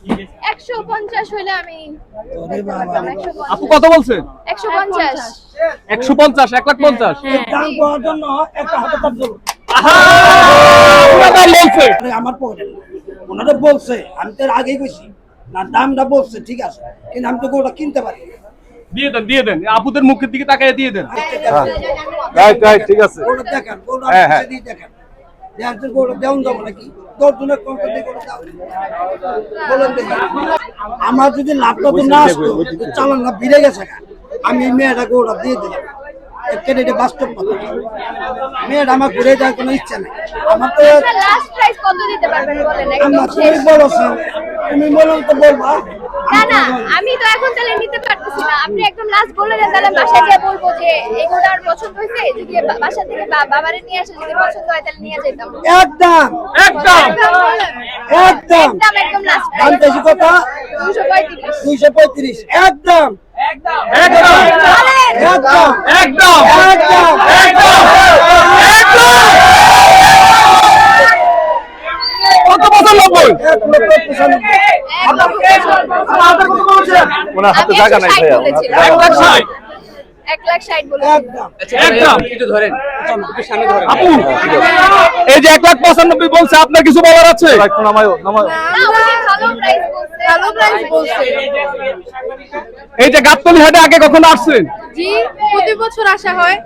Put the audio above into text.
150 হইলে আমি আপু কত বলছে? 150 150, 1,50,000। দাম পাওয়ার জন্য একটা হাতে তাপ দেবো। দাম বলছে আমার পকেটে ওনারা বলছে, আমি তো এর আগেই কইছি না, দামটা বলছে ঠিক আছে, কিন্তু আমি তো গরুটা কিনতে পারি। দিয়ে দেন আপুদের মুখের দিকে তাকিয়ে দিয়ে দেন। রাইট, ঠিক আছে। গরুটা দেখেন, গরুটা হ্যাঁ, হ্যাঁ। দিয়ে দেখেন, দেখেন গরুটা দেওয়া যাবো নাকি 10 জনের কষ্ট দিয়ে গরু দাও বলেন দেখি। আমার যদি লাভটা তো না আসতো, চালান না ভিড়ে গেছে, আমি এই মেয়েটা গরুটা দিয়ে দিলাম। এটা বাস্তব কথা, মেয়েটা আমার ঘুরে যাওয়ার কোনো ইচ্ছা নেই। আমার তো লাস্ট প্রাইস কত দিতে পারবেন বলেন একদম আমার তুমি শেষ। বলছো, তুমি বলো তো বলবা। না আমি তো এখন তাহলে নিতে পারতেছি না, আপনি একদম লাস্ট বলে দেন, তাহলে বাসায় গিয়ে বলবো যে এগুলো আর পছন্দ হয়েছে, যদি বাসা থেকে বাবারে নিয়ে আসে, যদি পছন্দ হয় তাহলে নিয়ে যেতাম। একদম একদম একদম একদম লাস্ট দাম বেশি কথা 235 235 একদম একদম একদম একদম একদম কত বছর লাগবে? 1,95,000 ওনার হাতে জায়গা নাই ভাইয়া। 1,60,000। 1,60,000 বলে একদম একদম আপু এই যে 1,95,000 বলছে, আপনার কিছু বলার আছে? একটু নামায়ও। না উনি ভালো প্রাইস বলছে এই যে গাবতলী হাটে আগে কখনো আসছেন? জি প্রতি বছর আসা হয়।